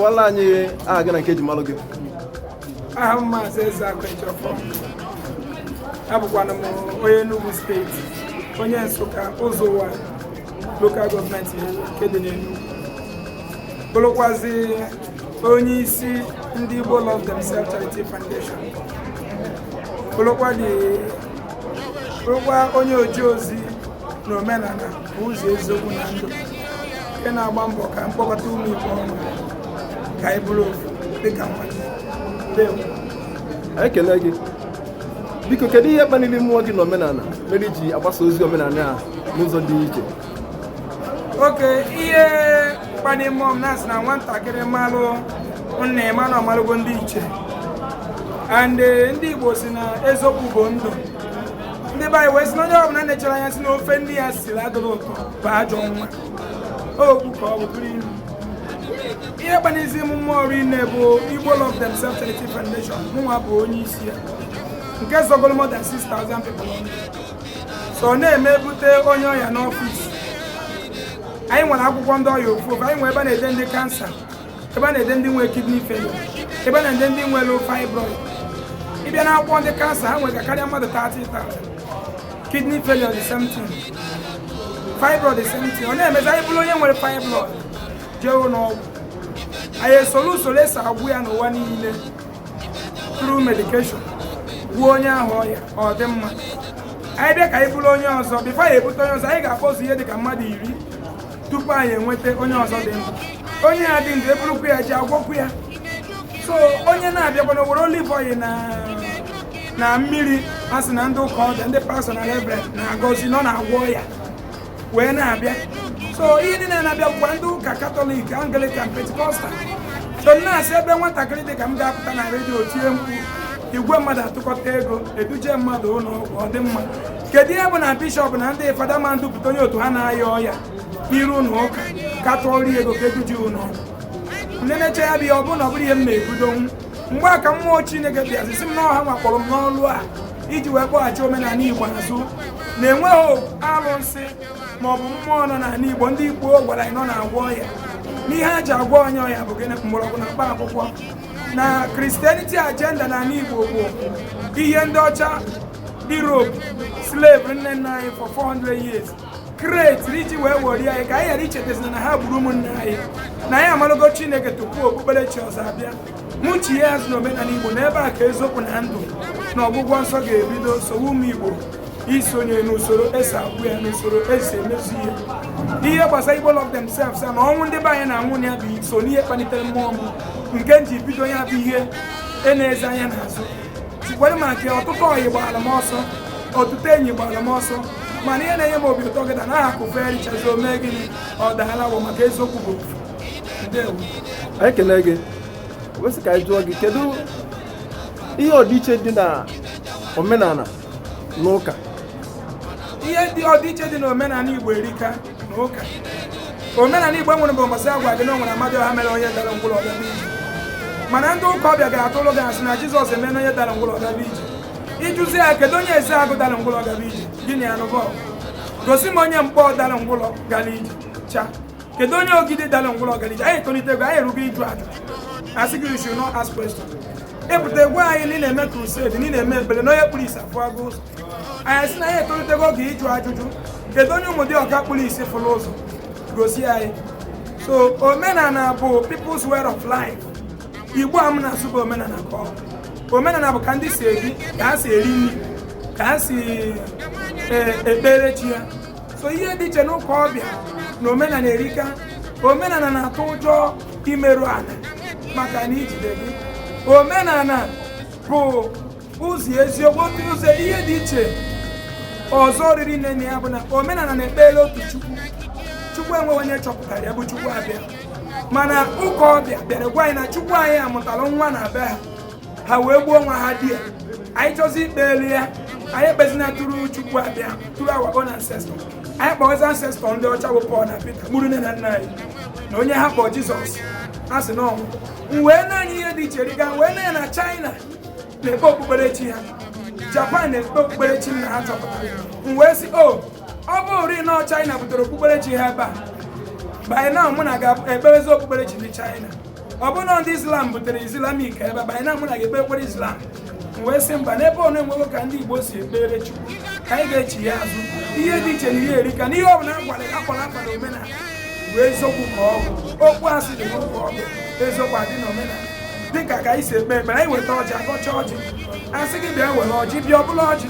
Wala anyị aga na nke ji malụ gị. Aha Mazi Ezeaku abụkwana m onye Enugu steeti, onye Nsụka ụzọ ụwa local government nke dị n'Enugu, bụrụkwazi onye isi ndị Igbo Love Themselves Charity Foundation, bụrụkwa onye oji ozi na omenala bụ ụzọ eziokwu na ndụ nke na-agba mbọ ka mkpọkọta ụmụ Igbo ọnụ ka anyị bụrụ ofu dịka nwanne. Ekele gị. Biko, kedu ihe kpaliri mmụọ gị n'omenala mere iji agbasa ozi omenala a n'ụzọ dị iche? Oke, ihe kpaliri mmụọ m na-asị na nwatakịrị malụ nna ya mana ọmalụgo ndị iche, and ndị Igbo si na eziokwu bụ ndụ. Ndị be anyị wee sị na onye ọbụla na-echere anya si na ofe ndị ya siri adịghị ụtọ bụ ajọ nwa. Okwu ka ọ bụ bụrụ ilu. Ihe kpanizi m mmụọ rinne bụ Igbo Love Themselves Charity Foundation. Mụnwa bụ onye isi ya nke zọgoro more than 6,000 people on. So na-emebute onye ọya n'ọfịs. Anyị nwere akwụkwọ ndị ọya ofu, anyị nwere ebe a na-ede ndị kansa, ebe a na-ede ndị nwere kidney failure, ebe a na-ede ndị nwere fibroid. Ịbịa na akwụkwọ ndị kansa ha nwere karịa mmadụ 30,000. Kidney failure the same thing, fibroid the same thing. Ọ na-emezi anyị bụrụ onye nwere fibroid jee n'ọgwụ, anyị esoro usoro esi agwụ ya n'ụwa niile through medication, gwuo onye ahụ ọya ọ dị mma. Anyị bịa ka anyị bụrụ onye ọzọ, bifo anyị ebute onye ọzọ, anyị ga-akpọzu ihe dịka mmadụ 10 tupu anyị enweta onye ọzọ dị ndụ. Onye ya dị ndụ eburukwu ya ji agwọkwu ya. So onye na-abịakwa na were olive oil na mmiri, a sị na ndị ụka ọbịa, ndị pastọ na reverend na-agọzi nọ na-agwọ ya wee na-abịa. So ihe dị na-abịa bụkwa ndị ụka Katọlik, Anglican, Pentecostal. So na-asị ebe nwatakịrị dị ka m ga-apụta na redio tie mkpu, igwe mmadụ atụkọta ego eduje mmadụ ụlọ ọgwụ, ọ dị mma. Kedu ihe bụ na bishọp na ndị fada ma ndụpụta onye otu ha na-aya ọya iru ụlọ ụka katọli ego ka eduje ụlọ ọgwụ? Ndị na-eche ya bụ ihe ọ bụrụ na ọ bụrụ ihe m na-ebudonwu mgbe aka mmụọ Chineke bịazi sị m na ọha nwakpọrọ m n'ọlụ a iji wee kpọghachi omenala Igbo azụ, na-enweghị alụnsị maọbụ mmụọ nọ n'ala Igbo. Ndị Igbo gwara anyị nọ na-agwọ ọya, n'ihe a ji agwọ onye ọya bụ gịnị? Mgbọrọgwụ na mkpa akwụkwọ. Na Christianity agenda n'ala Igbo bụ ihe ndị ọcha Europe slave nne nna anyị for 400 years create iji wee were anyị ka anyị ghara ichetazina na ha gburu ụmụnne anyị, na anyị amalogo Chineke tupu okpukperechi ọzọ abịa. Mụchi ya azụ n'omenala Igbo na ebe a ka eziokwu na ndụ na ọgwụgwọ nsọ ga-ebido. Sowe ụmụ Igbo isonye n'usoro esi agwụ ya, n'usoro esi emezu ihe gbasara Igbo Love Themselves na ọnwụ ndị be anyị na-anwụ ya bụ so n'ihe kpalitere mmụọ m nke nji bido ya bụ ihe na-eze anya n'azụ. Tikwere maka ọtụtụ ọyị gbara m ọsọ, ọtụtụ enyi gbara m ọsọ, mana ihe na-enye m obi ụtọ gị na aha kụfe richazi ome gịnị ọ daala bụ maka eziokwu bụ ofu. Ndewo. Anyị kele gị. Wesị ka anyị jụọ gị, kedu ihe ọdịiche dị na omenala na ụka? Ihe dị ọdịiche dị na omenala Igbo erika na ụka. Omenala Igbo nwere bụ mbọsị agwa gị na o nwere mmadụ ọha mere onye dara ngwụlọ ọbịa bụ ije, mana ndị ụka ọbịa ga-atụlụ gị asị na Jizọs emena onye dara ngwụlọ ọbịa bụ ije. Ịjụzi ya kedu onye Ezeaku dara ngwụlọ ọbịa bụ ije, gịnị ya nụbọ? Gosi m onye mkpọ dara ngwụlọ gara ije cha. Kedu onye ogidi dara ngwụlọ gara ije? Anyị etolitego, anyị erugo ịjụ ajụjụ. Asị gị you should not ask question. Epụta egwu anyị na ị na-eme crusade, na ị na-eme ekpere na onye kpụrụ isi afụ agụ ụzọ. Anyị sị na anyị etolitego oge ịjụ ajụjụ. Kedu onye ụmụdị ọka kpụrụ isi fụrụ ụzọ? Gosi anyị. So omenala bụ people's way of life. Igbo a m na-asụ bụ omenala ka ọ. Omenala bụ ka ndị si ebi, ka ha si eri nri, ka ha si ekpere chi ya. So ihe dị iche n'ụka ọbịa na omenala erika. Omenala na-atụ ụjọ imerụ ala maka na ijide gị. Omenala bụ ụzọ eziokwu, otu ụzọ. Ihe dị iche ọzọ riri nne ya bụ na omenala na-ekpere otu Chukwu. Chukwu enweghị onye chọpụtara ya bụ Chukwu abịa, mana ụka ọbịa bịara gwa anyị na Chukwu anyị amụtara nwa na be ha, ha wee gbuo nwa ha di ya. anyị chọzi ikpeli ya anyị ekpezina tụrụ Chukwu abịa tụrụ our own ancestor anyị kpọzi ancestor ndị ọcha bụ Paul na Peter gburu nne na nna anyị na onye ha kpọ Jizọs ha si n'ọnwụ wee na-anyị ihe dị iche dịga wee na na China na-ekpe okpukperechi ha Japan na-ekpe okpukperechi na ha chọpụtara wee si ọ bụ ori nọ China butere okpukperechi ha ebe a by now mụ na ga-ekpewezi okpukperechi ndị China ọ bụrụ na ndị Islam butere Islamic ebe by now mụ na ga-ekpe okpukpere Islam wee sị mba n'ebe ọ na-enweghị ka ndị Igbo si ekpere Chukwu ka anyị ga-echi ya azụ ihe dị iche na ihe erika n'ihe ọ bụla akpọrọ akpa na omenala bụ eziokwu ka ọ bụ okwu asị dị ka ọ bụ eziokwu adị na omenala dịka ka anyị si ekpe ekpere anyị weta ọjị agọcha ọjị asị gị bịa were ọjị bịa ọbụla ọjị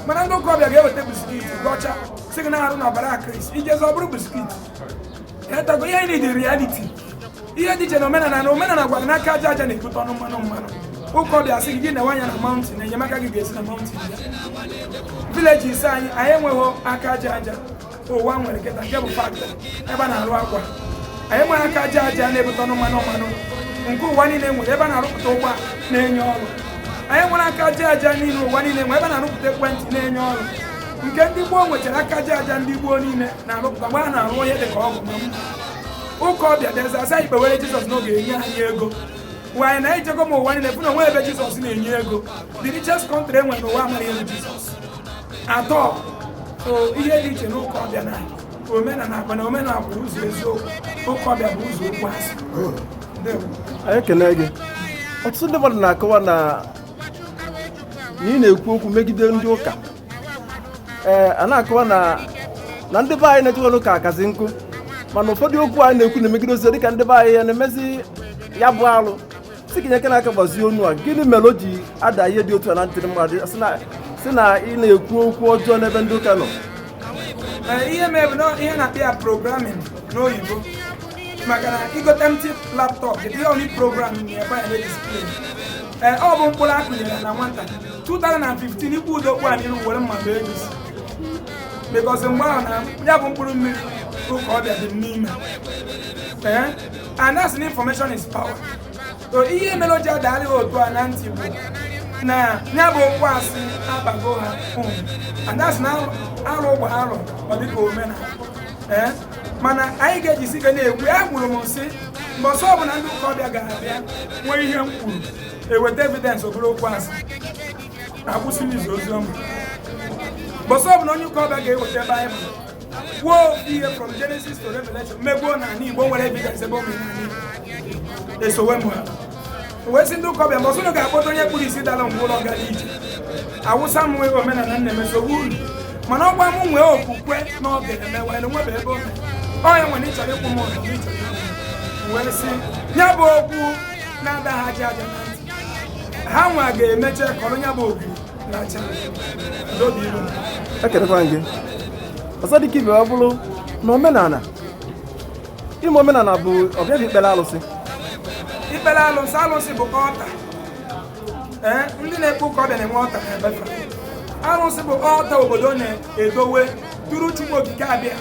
mana ndị ụka ọbịa ga-eweta biskit gọcha sị gị na-arụ n'ọbara Kraịst ijezi ọ bụrụ biskit etago ihe anyị dị reality ihe dị iche na omenala gwara n'aka aja aja na-ebute ọnụ mmanụ ụka ọbịa sị gị na-enwe anya na mountain enyemaka gị ga-esi na mountain ya vileji ise anyị enweghị aka aja aja ụwa nwere kịta nke bụ factory ebe a na-arụ akwa anyị enweghị aka aja aja na-ebute ọnụ mmanụ nke ụwa niile nwere ebe a na-arụpụta ụgbọ na-enye ọrụ anyị nwere aka aja aja niile ụwa niile nwere ebe a na-arụpụta ekwentị na-enye ọrụ nke ndị gboo nwechara aka aja aja ndị gboo niile na-arụpụta mgbe a na-arụ onye dị ka ọgwụ ụka ọbịa deza asa ikpewere Jizọs n'oge enye anyị ego anyị na ijego ma ụwa niile bụ na onwe ebe Jizọs na-enye ego the richest country enwere n'ụwa amaghị elu Jizọs atọ ihe dị iche n'ụka ọbịa na omenala akpa na omenala bụ ụzọ eziokwu ụka ọbịa bụ ụzọ okwu asị anyị ekele gị ọtụtụ ndị mmadụ na-akọwa na ị na-ekwu okwu megide ndị ụka a na-akọwa na ndị be anyị na-echekwa n'ụka akazi nkụ mana ụfọdụ okwu anyị na-ekwu na-emegide ozi dịka ndị be anyị ya na-emezi ya bụ alụ si gị nyeke n'aka gbazie onu a gịnị mere o ji ada ihe dị otu a na ntịrị mmadụ si na ị na-ekwu okwu ọjọọ n'ebe ndị ụka nọ ihe mere ihe na-akpị ya programming n'oyibo maka na igote mt laptop the only program ebe a na-edisplay ọ bụ mkpụrụ akụnyere na nwata 2015 ikwu udokwu anyị were mmadụ egosi because mgbe ahụ na ya bụ mkpụrụ mmiri ụka ọbịa dị n'ime and that's the information is power so ihe mere o ji adagharị otu a na ntị bụ na ya bụ okwu asị abago ha and that's na arụ ụgba arụ ọ dịka omenala mana anyị ga-ejisi ike na-ekwu gwụrụ m nsị mgbe ọsọ ọbụla ndị ụka ọbịa ga-abịa nwee ihe m kwuru eweta evidence obere okwu asị akwụsị n'izu ozi ọma bọsọ ọbụla onye ụka ọbịa ga-eweta Baịbụl kwuo ihe from Genesis to Revelation megbuo na ala Igbo nwere evidence ebe omenala esowe m ha wee sị ndị ụka ọbịa mbọsọ ụnụ ga-akpọta onye kpụrụ isi dara mgbe ụlọ gara ije awụsa m nwee omenala nna emesogbu uru mana ọgba m nwee okwukwe na ọ ga-eme wee nwebe ebe ome ọ ya nwere ịchọrọ ịkwụ m ọzọ wee sị ya bụ okwu na-ada ha aja aja na ntị ha nwa ga-emeche kọrọ ya bụ ogiri na acha dobi ilu ekelekwa gị ọzọ dịka ibe ọ bụrụ na omenala ime omenala bụ ọbịa ikpere alụsị alụsị bụ ọta ndị na-ekpe ụka ọbịa na-enwe ọta na-ebefe alụsị bụ ọta obodo na-edowe tụrụ Chukwu okike abịa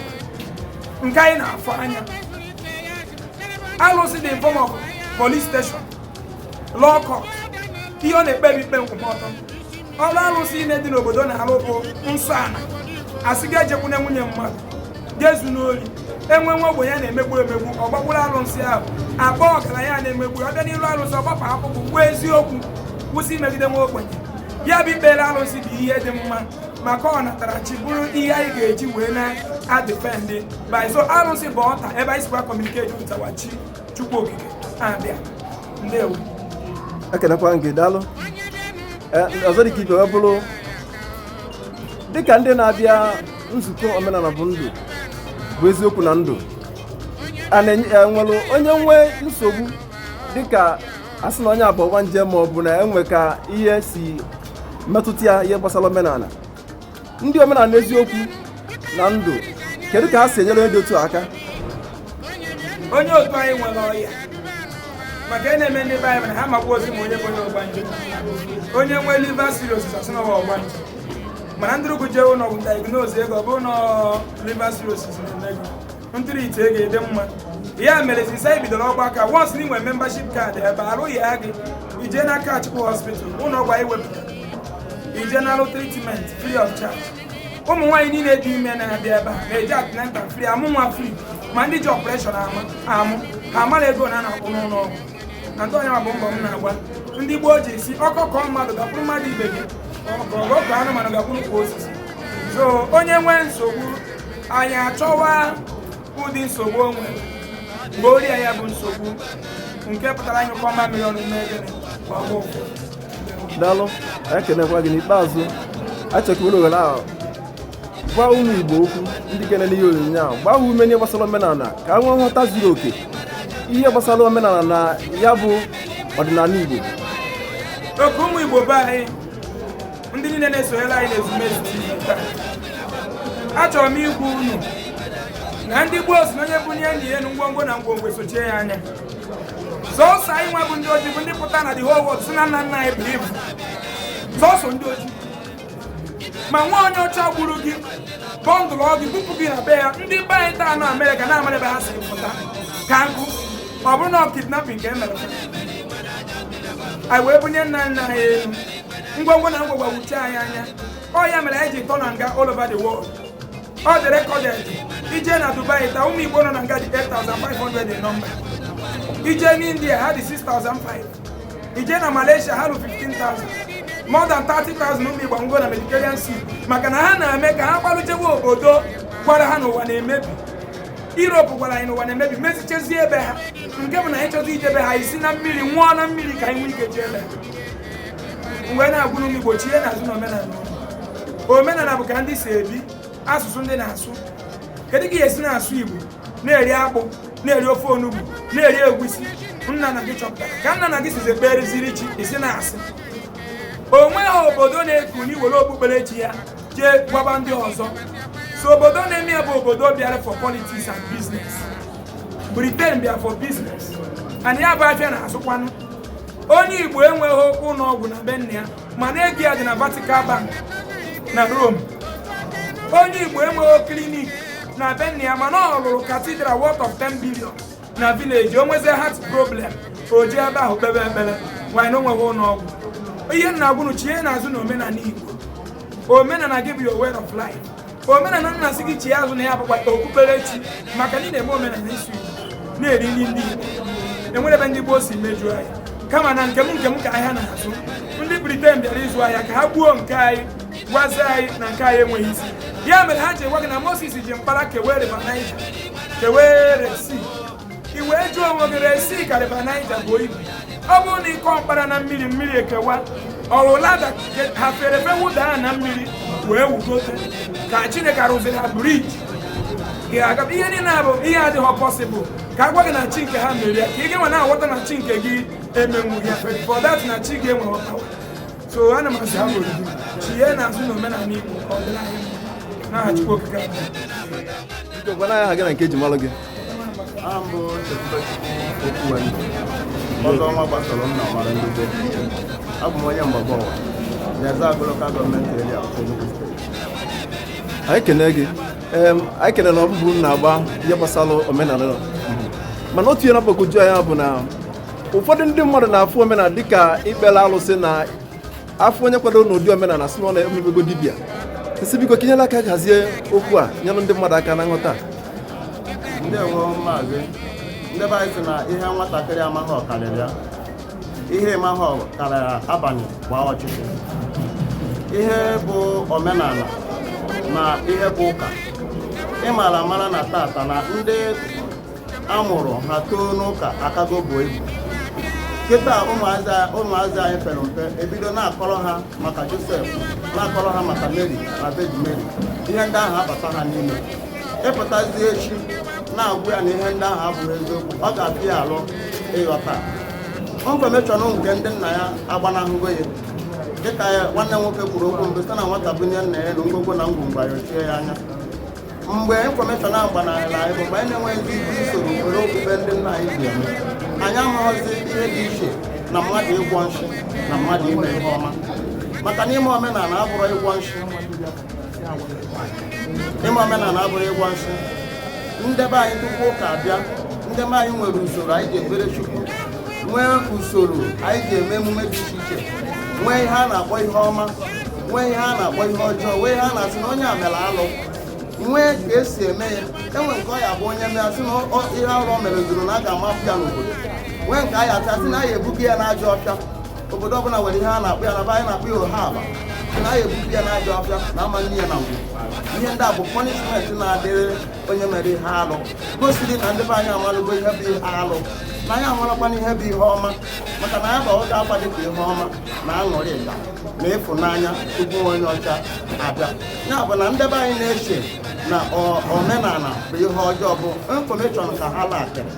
nke anyị na-afọ anya alụsị dị form of police station law court ihe ọ na-ekpebi ikpe nkwụmọtọ ọrụ alụsị ile dị n'obodo na-alụ bụ nsọ ana asị ga-ejekwune nwunye mmadụ ga-ezu n'ori enwe nwa ogbenye na-emegbu ọ gbagburu alụsị ahụ akpọ ọgaranya na-emegbu ọ bịa n'iru alụsị ọgbapụ akpụkpụ kwuo eziokwu kwụsị imegide nwa ogbenye ya bụ ikpere alụsị bụ ihe dị mma maka ọ natara chi bụrụ ihe anyị ga-eji wee na-adịfendị by so alụsị bụ ọta ebe anyị sikwa kọmuniketi ụtawa chi Chukwu okike abịa ndewo ekelekwa gị daalụ ọzọ dịka ibe ọ bụrụ dịka ndị na-abịa nzukọ omenala bụ ndụ bụ eziokwu na ndụ enwere onye nwee nsogbu dịka asị na onye abụọ nje ma ọ bụ na enwe ka ihe si metụta ya ihe gbasara omenala ndị omenala eziokwu na ndụ kedu ka ha si enyere onye dị otu aka onye otu anyị nwere ọya maka ị na-eme ndị Baịbụl ha makwa ozi ma onye bụ onye ọgbanje onye nwee liver cirrhosis asị na ọwa ọgbanje mana ndị ugwu jee ụlọ ọgwụ diagnose ego ọ bụrụ na liver cirrhosis na-eme gị ntụrụ ite ego ede mma ya mere sisa anyị bidoro ọgbakọ once na inwe membership card ebe arụghị ya gị ije n'aka Chukwu hospital ụlọ ọgwụ anyị wepụtara general treatment free of charge. Ụmụ nwaanyị niile dị ime na-abịa ebe a na-eji atinenta free, amụ nwa free, ma ndị ji operation amụ ha amara ego na na-akwụ n'ụlọ ọgwụ. Na ndị onye bụ mbọ m na-agwa ndị gboo ji esi ọkọkọ mmadụ gakwuru mmadụ ibe gị, ọgọgọ anụmanụ gakwuru kwa osisi. So onye nwee nsogbu anyị achọwa ụdị nsogbu o nwere mgbe ori ya bụ nsogbu nke pụtara anyị kọma miliọn n'egere ọgwụ. Daalụ, anyị kenekwa gị n'ikpeazụ achọkwuru ohere ahụ gwa ụmụ Igbo okwu ndị kene n'ihe onyonyo ahụ, gbaa ha ume ihe gbasara omenala ka ha nwee nghọta zuru oke ihe gbasara omenala na ya bụ ọdịnala Igbo. Oke ụmụ Igbo be anyị ndị niile na-esonyere anyị n'Ezumezu taa, achọrọ m ikwu unu na ndị gboo si na onye bunye enyi ya ngwongwo na ngwongwo esochie ya anya. Sọsọ anyị nwa bụ ndị ojii bụ ndị pụta na the whole world si na nna nna anyị buru ibu, sọsọ ndị ojii. Ma nwa onye ọcha gburu gị bọndụlụ ọgụ bupụ gị na be ya, ndị be anyị taa na Amerịka na-amara ebe ha si pụta ka nkụ, ọ bụrụ na kidnapping ka e mere anyị wee bunye nna nna anyị elu ngwongwo na ngwongwo wuchie anyị anya. Ọ ya mere anyị ji tọ na nga all over the world. Ọ dị recorded. Ije na Dubai taa ụmụ Igbo nọ na nga dị 8,500 in number. Ije n'India ha dị 6,500. Ije na Malaysia ha dị 15,000. More than 30,000 ụmụ Igbo ngo na Mediterranean Sea maka na ha na-eme ka ha gbalụchewe obodo gwara ha n'ụwa na-emebi. Europe gwara anyị n'ụwa na-emebi, mezichezie ebe ha nke bụ na anyị chọta ijebe ha isi na mmiri nwụọ na mmiri ka anyị nwee ike jee ebe ha. Mgbe na-agwụ n'ụmụ Igbo chie n'azụ na omenala. Omenala bụ ka ndị si ebi, asụsụ ndị na-asụ. Kedu ka ị esi na-asụ Igbo na-eri akpụ, na-eri ofe onugbu, na-eri egwusi? Nna na gị chọpụtara ka nna na gị sizi ekpereziri chi isi na-asị. O nweghị obodo na-eku n'iwere okpukperechi ya jee gwaba ndị ọzọ. So obodo na-eme ya bụ obodo bịara for politics and business. Britain bịara for business. And ya bụ afịa na-asụkwanụ. Onye Igbo enweghị ụlọ ọgwụ na be nna ya mana ego ya dị na Vatican Bank na Rome. Onye Igbo enweghị klinik na be nna ya mana ọ lụrụ cathedral worth of 10 billion na village. O nweze heart problem, o jee ebe ahụ kpebe ekpere wanyị na onweghị ụlọ ọgwụ. Ihe nna gwunu chie n'azụ na omenala Igbo. Omenala gị bụ your way of life. Omenala nna sị gị chie azụ na ya bụkwa okpukperechi maka ndị na-eme omenala isi Igbo na-eri nri ndị Igbo. Enwere ebe ndị gboo si mejuo anyị kama na nke m ka ahịa na-azụ. Ndị Britain bịara ịzụ ahịa ka ha gbuo nke anyị, gwazie anyị na nke anyị enweghị isi. Ya mere ha ji gwa gị na Moses ji mkpara kewee River Niger, kewee Red Sea. I wee jụọ onwe gị Red Sea ka River Niger bụ ibu. Ọ bụrụ na ịkọ mkpara na mmiri, mmiri ekewa ọrụlada ha fere efe wụda ha na mmiri wee wugote ka Chineke arụziri ha briji. Ihe niile bụ ihe adịghị possible ka a gwa gị na chi nke ha mere ya ka ị ga-enwe na-aghọta na chi nke gị emenwughị ya for that na chi gị enweghị ọkawa. So ana m asị ha chie n'azụ na omenala Igbo ọdịnala n'aha Chukwu okike abụọ. Gwana ya aha gị na nke eji malụ gị. Aha mbụ Okwuwe Ndụ, ọzọ ọnwa gbasara nna mara ndị abụ m onye mgbagbo ụwa na Ezeaku Local Government Area of Enugu State. Anyị kene gị. Anyị kene na ọbụbụ na-agba ihe gbasara omenala. Mana otu ihe na-agbagoju anya bụ na ụfọdụ ndị mmadụ na-afụ omenala dịka ikpere alụsị na afọ onye kwado n'ụdị omenala si n'ọla emebego dibịa. Esi biko kinyela aka hazie okwu a nyere ndị mmadụ aka na nghọta. Ndị enwe maazị ndị be anyị sị na ihe nwatakịrị amaghị ọkarịrị ya, ihe ịmaghị ọkarịrị abalị gbaa ọchịchị. Ihe bụ omenala na ihe bụ ụka ịmara amara na tata na ndị amụrụ ha too n'ụka akago bụ ibu. Kịta ụmụazị anyị pere mpe ebido na-akọrọ ha maka Josef, na-akọrọ ha maka Mary na Virgin Mary. Ihe ndị ahụ abata ha n'ime. Ịpụtazi echi na-agwụ ya na ihe ndị ahụ abụghị eziokwu, ọ ga-apịa ya alụ ịghọta. Infọmeshọn nke ndị nna ya agbanahụgo ya dịka ya nwanne nwoke kwuru okwu mgbe site na nwata bunye nna ya na ngwongwo na ngwungwa ya ochie ya anya. Mgbe infọmeshọn ahụ gbanarịla anyị bụ mgbe anyị na-enweghị ike isoro usoro okpukpe ndị nna anyị ji eme. Anyị amaghịzi ihe dị iche na mmadụ ịgwọ nshi na mmadụ ime ihe ọma, maka na ime omenala abụrụ ịgwọ nshi. Ime omenala abụrụ ịgwọ nshi. Ndị be anyị tupu ụka abịa, ndị be anyị nwere usoro anyị ji ekpere Chukwu, nwee usoro anyị ji eme emume dị iche iche, nwee ihe a na-akpọ ihe ọma, nwee ihe a na-akpọ ihe ọjọọ nwee ihe a na-asị na onye a mere alụ nwee ka esi eme ya enwe nke ọ ya bụ onye mee asị na ihe arụ o mere zuru na a ga-amapụ ya n'obodo nwee nke a ya asị na a ya ebuga ya n'ajọ ọfịa obodo ọbụla nwere ihe a na-akpụ ya na be anyị na-akpụ ya oha aba na a ya ebuga ya n'ajọ ọfịa na ama nne ya na ngwu ihe ndị a bụ punishment na-adịrị onye mere ihe alụ gosiri na ndị be anyị amalụgo ihe bụ ihe alụ na anyị amalakwana ihe bụ ihe ọma maka na ya bụ ọga akwa dịka ihe ọma na aṅụrị ịga na ịfụnanya tupu onye ọcha abịa ya bụ na ndị be anyị na-eche na omenala bụ ihe ọjọọ bụ infọmeshọn ka ha lakịrị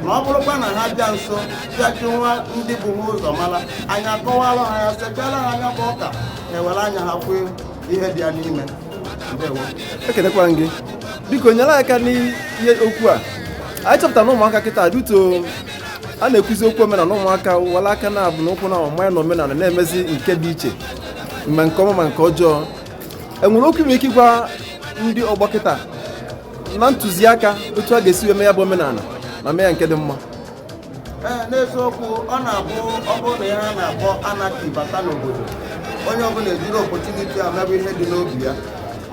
na ọ bụrụkwa na ha bịa nso bịachi nwa ndị bụ ha ụzọ mara anyị akọwara ha ya sechiara ha anya bụ ụka na-ewere anya ha kwuo ihe dị ya n'ime. Ekelekwa gị biko nyere aka n'ihe okwu a anyị chọpụtara na ụmụaka kịta duto a na-ekwuzi okwu omenala na ụmụaka were aka na abụ na ụkwụ na ọmanya na omenala na-emezi nke dị iche ma nke ọma ma nke ọjọọ enwere okwu ime ike ịgwa ndị ọgbọ kịta na ntụziaka otu a ga-esi eme ya bụ omenala ma mee ya nke dị mma? N'eziokwu ọ na-abụ ọ bụrụ na ihe a na-akpọ anarchy bata n'obodo onye ọbụla ejiri opportunity a mebe ihe dị n'obi ya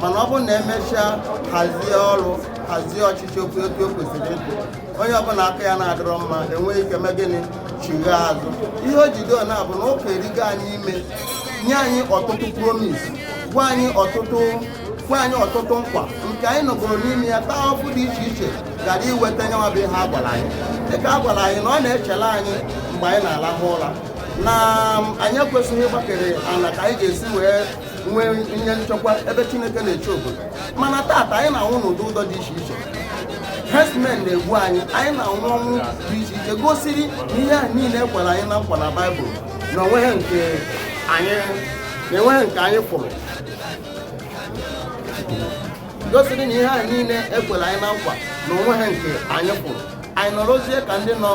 mana ọ bụrụ na emechaa hazie ọrụ hazie ọchịchị okwu etu o kwesịrị ịdị onye ọbụla aka ya na-adịrọ mma enweghị ike mee gịnị chigha azụ ihe o jido na-abụ na ụka erigo anyị ime nye anyị ọtụtụ promis gwa anyị ọtụtụ nkwa nke anyị nọgoro n'ime ya taa ọfụ dị iche iche gara iweta nyanwa bụ ihe a gwara anyị dịka a gwara anyị na ọ na-echela anyị mgbe anyị na-alahụ ụra na anyị ekwesịghị ịgbakere ana ka anyị ga-esi wee nwee ihe nchekwa ebe Chineke na-eche obodo mana taata anyị na-anwụ n'ụdị ụzọ dị iche iche herdsmen na-egbu anyị na-anwụ ọnwụ dị iche iche gosiri na ihe ahụ niile ekwere anyị na nkwa na Baịbụl na onweghị nke anyị fụrụ gosiri na ihe ahụ niile ekwere anyị na nkwa na onweghị nke anyị fụrụ anyị nọrọzie ka ndị nọ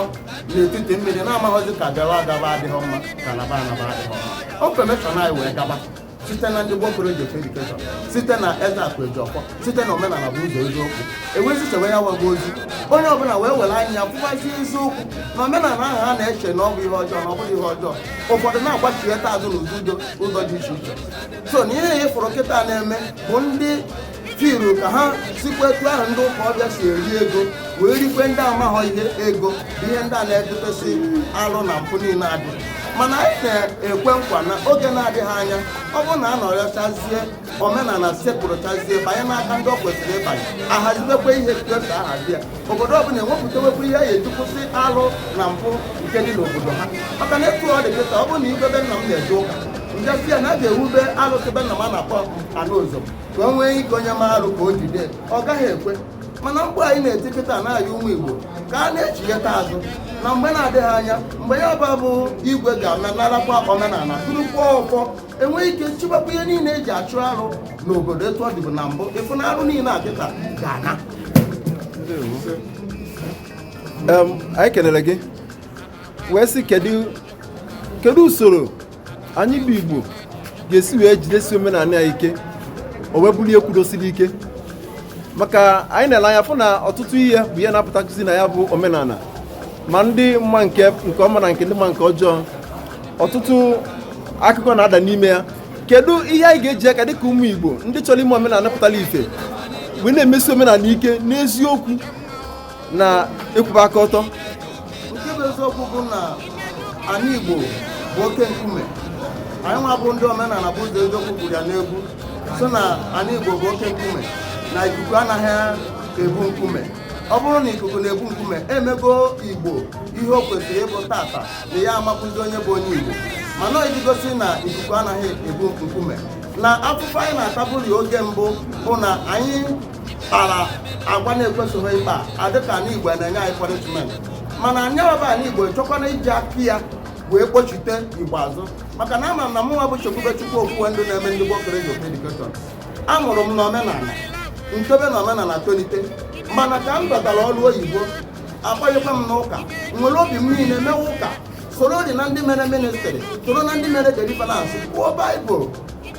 n'etiti mmiri na-amaghịzi ka gawa agaba adịghị mma ka naba anaba adịghị mma infọmeshọn anyị wee gaba site na ndị gbokoro Ejefe edukeshọn site na Ezeaku Ejiọfọ site na omenala bụ ụzọ eziokwu ewezichewe ya webe ozi onye ọbụla wee were anya ya pụbazie eziokwu na omenala ahụ ha na-eche na ọ bụ ihe ọjọọ na ọ bụghị ihe ọjọọ ụfọdụ na-agbachigheta azụ n'ụzọ ụzọ dị iche iche so na ihe ya ịfụrụ kịta na-eme bụ ndị firu ka ha sikwa etu ahụ ndị ụka ọbịa si eri ego wee rikwe ndị amaghị ihe ego bụ ihe ndị a na-edotesi alụ na mpụ niile adị mana anyị na-ekwe nkwa na oge na-adịghị anya ọ bụrụ na a nọrọchazie omenala sekpụrụchazie banye n'aka ndị ọ kwesịrị ịbanye ahazibekwe ihe ka ahazi ya obodo ọbụla enwepụtawekwa ihe a ga-eji kwụsị alụ na mpụ nke dị n'obodo ha maka na etu ọ dị kịta ọ bụrụ na igwebe nna m na-eje ụka njesi ya na a ga-ewube alụsịbe nna m a na-akpọ anụụzọ ka o nwee ike onye marụ ka o jide ọ gaghị ekwe mana mgbe anyị na-eti kịta na-ayị ụmụ Igbo ka a na-echigheta azụ na mgbe na-adịghị anya mgbe ya bụ igwe ga-anarakwa omenala turukwa ọfọ enweghị ike chigbakwa ihe niile eji achụ arụ n'obodo etu ọ dịbụ na mbụ ịfụ na arụ niile a kịta ga-ana. Anyị kelere gị wee sị kedu usoro anyị bụ Igbo ga-esi wee jidesi omenala ya ike o wee bulie kwudosiri ike maka anyị na-ele anya fụ na ọtụtụ ihe bụ ihe na-apụtakụzi na ya bụ omenala ma ndị mma nke ọma na nke ndị mma nke ọjọọ ọtụtụ akụkọ na-ada n'ime ya kedu ihe anyị ga-eji aka dịka ụmụ Igbo ndị chọrọ ime omenala pụtara ife wee na-emesi omenala ike n'eziokwu na ịkwụba aka ọtọ? Nke bụ eziokwu bụ na anyị Igbo bụ oke nkume anyị nwa bụ ndị omenala bụ ụzọ eziokwu kwuru ya n'egwu so na anyị Igbo bụ oke nkume na ikuku anaghị ebu nkume ọ bụrụ na ikuku na-ebu nkume emego Igbo ihe o kwesịrị ịbụ tata na ya amakwụzi onye bụ onye Igbo mana ọ jigosi na ikuku anaghị ebu nkume na afụfụ anyị na-atabụrụ ya oge mbụ bụ na anyị kpara agwa na-ekwesịghị ịkpa adịka anyị Igbo na-enye anyị punishment mana anyị ọba anyị Igbo chọkwana iji aka ya wee kpochite Igbo azụ maka na ama m na mụnwa bụ Chekwubechukwu okwuwe ndụ na-eme ndị gbokere Ejefe edukeshọn amụrụ m na omenala ntobe na omenala tolite mana ka m batara ọrụ oyibo akpọghịkwa m n'ụka nwere obi m niile mewe ụka soro dị na ndị mere ministri soro na ndị mere deliverance kwuo Baịbụl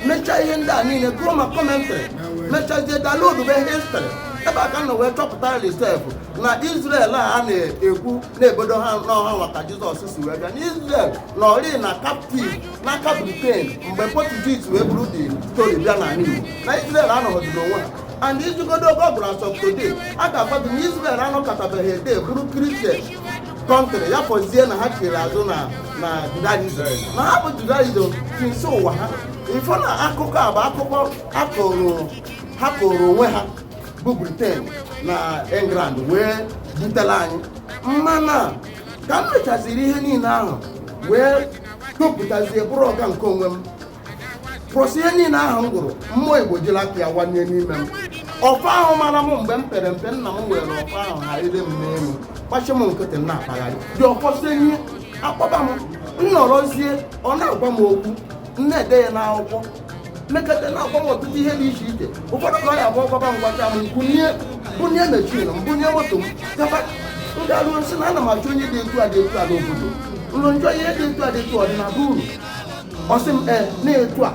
mechaa ihe ndị a niile gụọ ma kọmentrị mechazie dalodube histrị ebe aka nọ wee chọpụtara lisef na Israel a na-ekwu na-ebodo ha n'ọha maka Jizọs si wee bịa na Israel na ori na captive n'aka Britain mgbe Portuguese wee bụrụ dị stori bịa n'ala Igbo na Israel anọghọdụrụ onwe ha and ijugodo ogo gwara asọpụtode a ga-akwado na Israel anọkọtabeghị ede bụrụ Christian kọntrị ya fọzie na ha kere azụ na Judaism na ha bụ Judaism tinsi ụwa ha ifo na akụkọ a bụ akụkọ ha kụrụ onwe ha bụ Britain na England wee butela anyị mana ka m mechaziri ihe niile ahụ wee topụtazie bụrụ ọga nke onwe m prọsi ihe niile ahụ m gụrụ mmụọ Igbo jiri aka ya wanye n'ime m ọfa ahụ mara m mgbe m pere mpe nna m were ọfa ahụ ha ire m n'elu kpachi m nkịtị na-akpagharị dị ọfọsenye akpọba m nnọrọzie ọ na-agwa m okwu na-ede ya n'akwụkwọ mekata na-agwa m ọtụtụ ihe dị iche iche ụfọdụ ka ọ ya bụ ọgwaba m gwacha m bunye mechin m bunye moto m gaba m ga-alụ nsị na ana m achọ onye dị etu a dị etu a n'obodo ụlọ njọ ihe dị etu a dị etu ọdịnala uru ọsị m na-etu a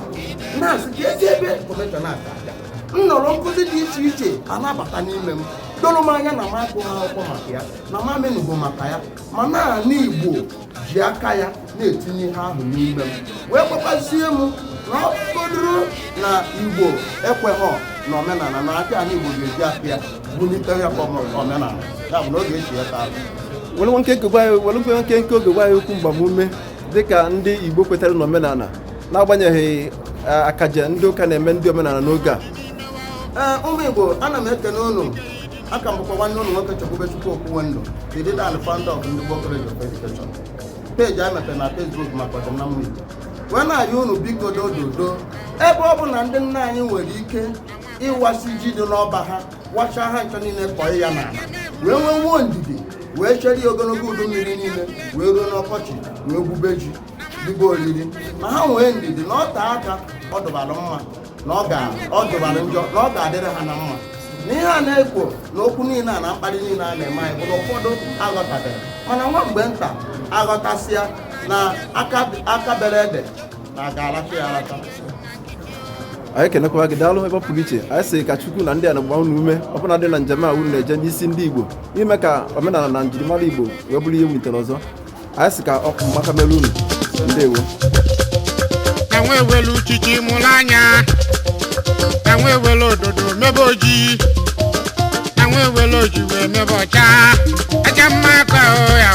na-asị ka ezi ebe kọmeshọn aka aja m nọrọ nkụzi dị iche iche anabata n'ime m doro m anya na m agụghị akwụkwọ maka ya na m amenugo maka ya ma naanị Igbo ji aka ya na-etinye ihe ahụ n'ime m wee gbakwazie m na ọ bụgodoro na Igbo ekweghọ na omenala na aka na Igbo ga-eji aka ya bulite ya kwa omenala ya bụ na oge echi ya taa were nkenke oge gwa ya okwu mgbamume dịka ndị Igbo kwetara na omenala n'agbanyeghị akaja ndị ụka na-eme ndị omenala n'oge a. Ụmụ Igbo ana m ekene unu aka mbụkwa nwanne ụlọ nwoke Chukwubechukwu Okwuwendụ the leader and founder of Igbo College of Education peji anyị mepere na Facebook maka ọdịmma Igbo wee na-ayị unu biko dododo ebe ọ bụ na ndị nna anyị nwere ike ịwasị ji dị n'ọba ha wacha ha ncha niile kọọ ya n'ala wee nwewuo ndidi wee chere ya ogologo udu mmiri niile wee ruo n'ọkọchị wee gwube ji dịbe oriri ma ha nwee ndidi na ọta aka ọ dụbara mma na ọ dụbara njọ na ọ ga-adịrị ha na mma n'ihe a na-ekwo na okwu niile a na mkparị niile a na-eme anyị bụrụ ụfọdụ aghọtabeghị mana nwa mgbe nta aghọtasịa na aka bere ede na aga aracha ya aracha. Anyị kenekwa gị daalụ ebe ọ pụrụ iche anyị sị ka Chukwu na ndị a na-agba unu ume ọbụna dị na njem a unu na-eje n'isi ndị Igbo ime ka omenala na njirimara Igbo wee bụrụ ihe wunitere ọzọ anyị sị ka ọkụ maka mere unu ndewo ka nwe ewelu uchichi mụrụ anya ka nwe ewelu ododo mebe ojii ka nwe ewelu oji wee mebe ọcha aja mma ka ya